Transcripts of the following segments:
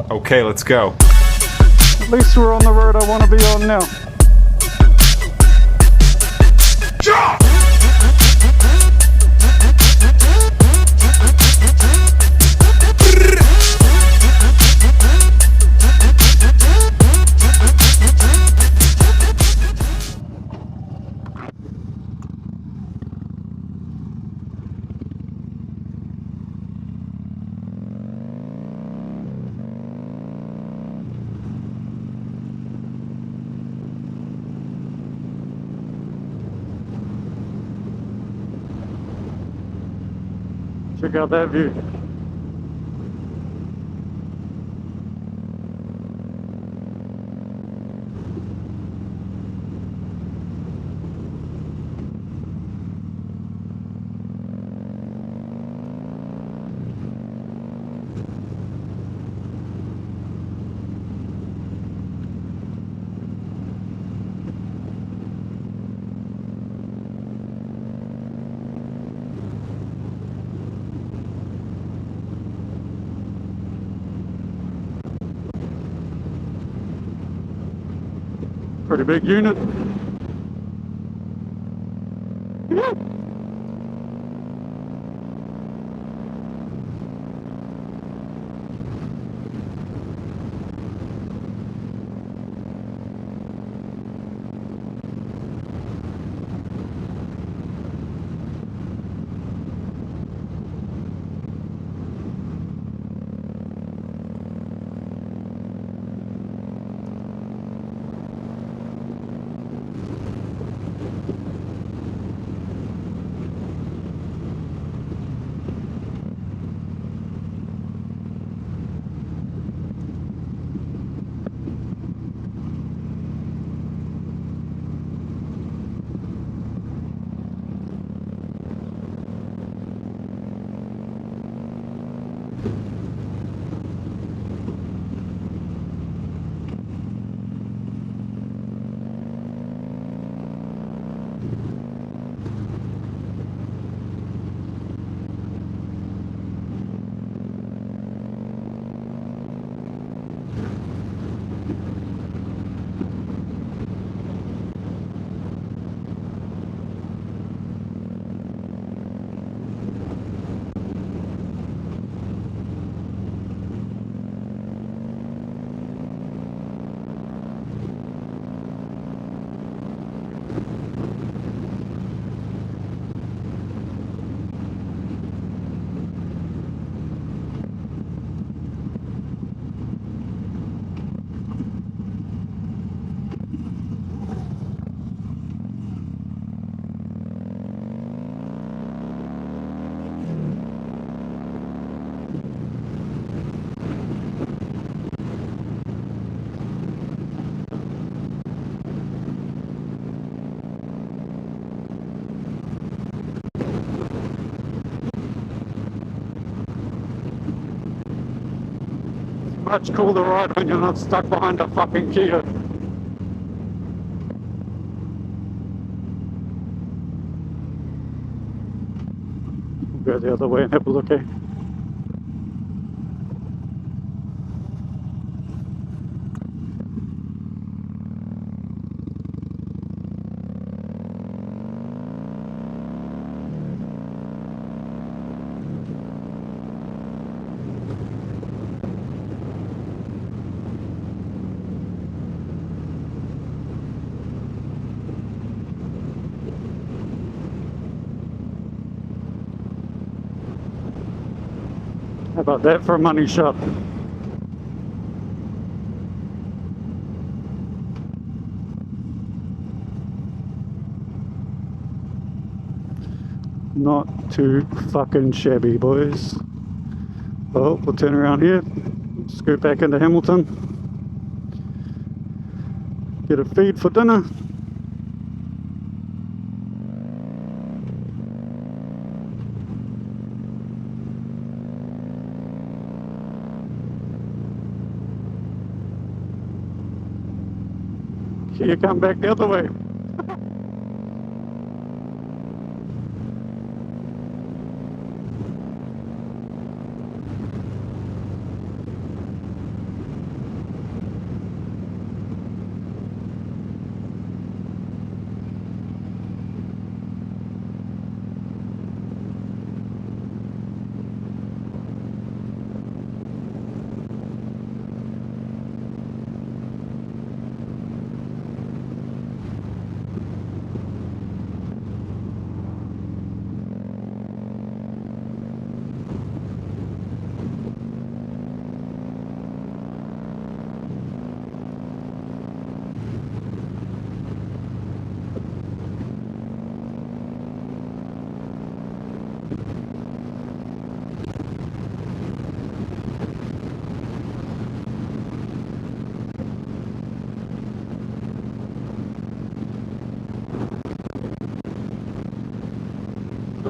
Okay, let's go. At least we're on the road I want to be on now. Check out that view. Pretty big unit. Much cooler ride when you're not stuck behind a fucking Kia. We'll go the other way and have a look, eh? How about that for a money shot? Not too fucking shabby, boys. Well, we'll turn around here, scoot back into Hamilton, get a feed for dinner. You come back the other way.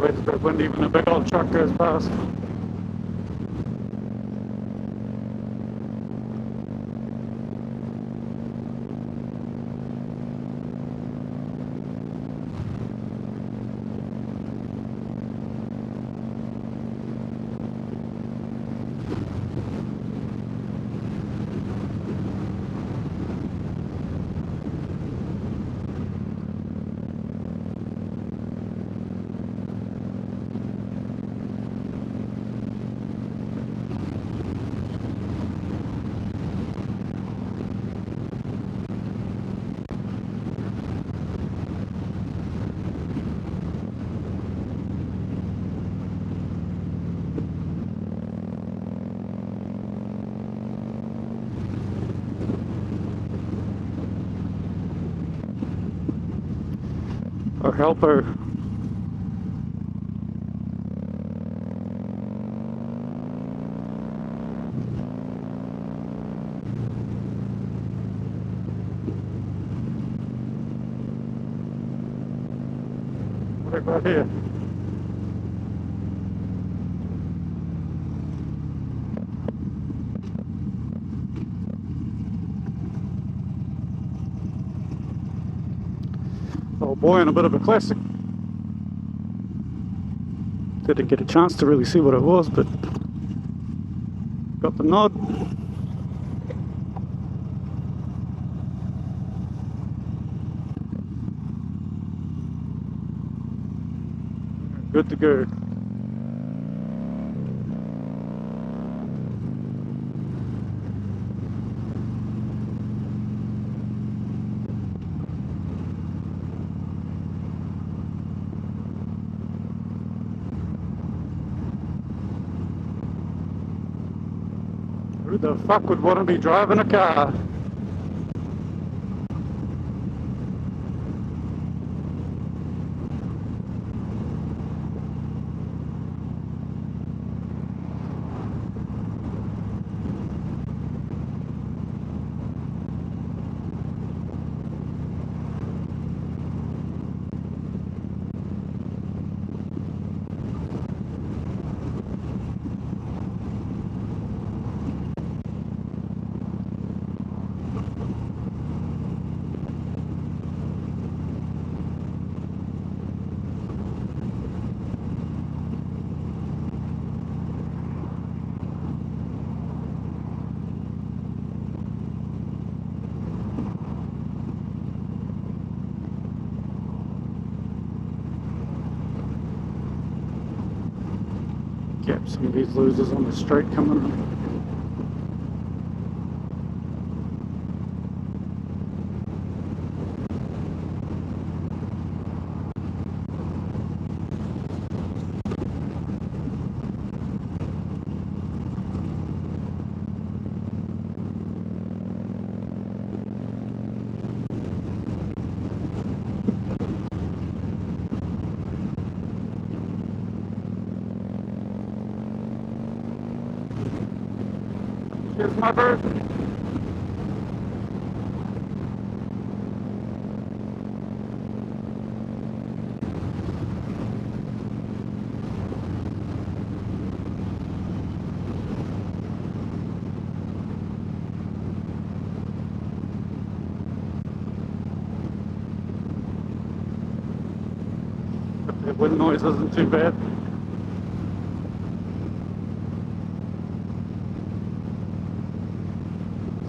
always a bit windy when a big old truck goes past. Or helper. What about here? Oh boy, and a bit of a classic. Didn't get a chance to really see what it was, but got the nod. Good to go. Who the fuck would want to be driving a car? Yep, some of these losers on the street coming in. Here's my bird. The wind noise isn't too bad.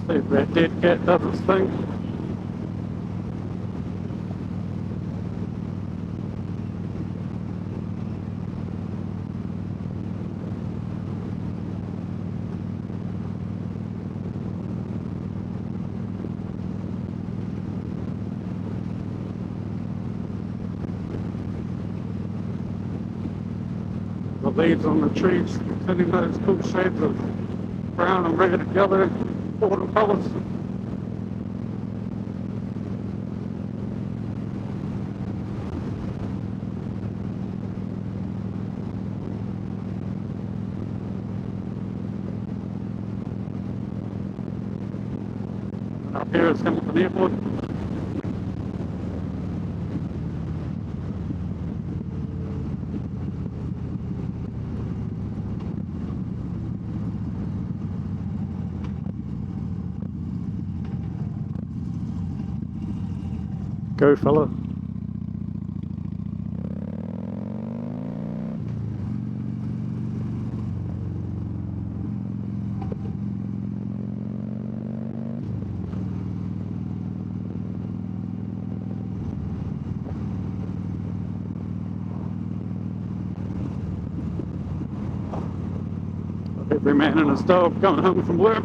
See if that dead cat does its thing. The leaves on the trees turning those cool shades of brown and red together, autumn colours. Up here is Hamilton Airport. Go, fella. Every man and his dog coming home from work.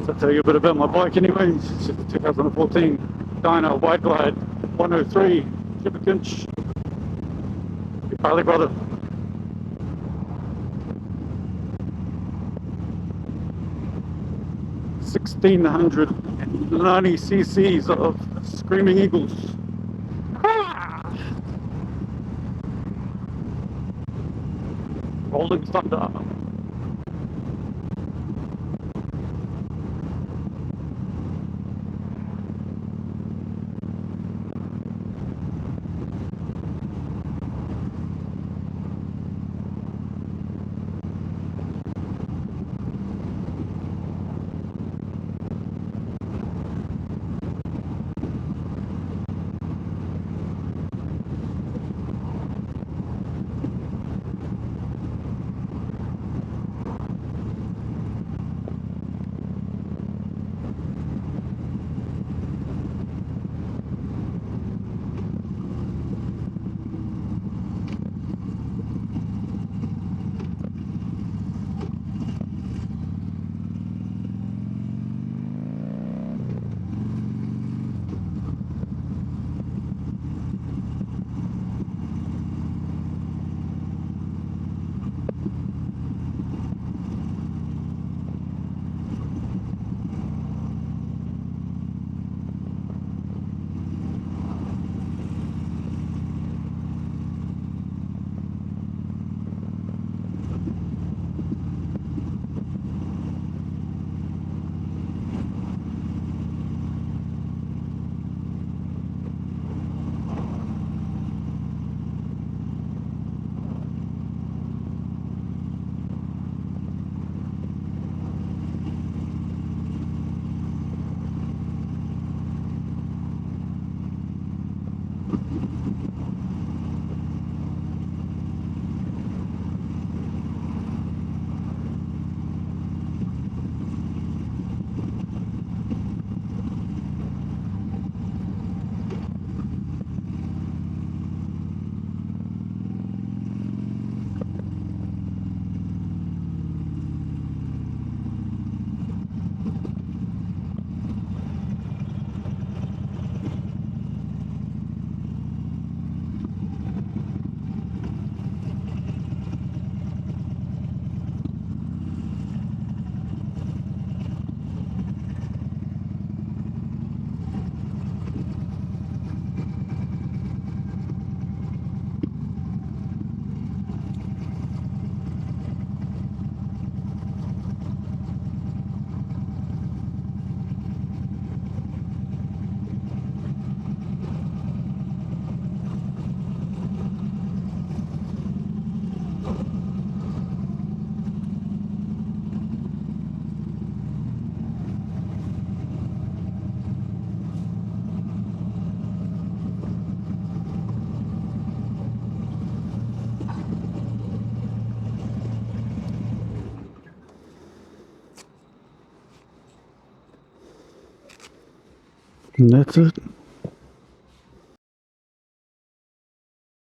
So I'll tell you a bit about my bike anyway. It's a 2014 Dyno White Glide 103 Chipper Kinch. Harley brother. 1690 cc's of Screaming Eagles. Rolling Thunder. And that's it.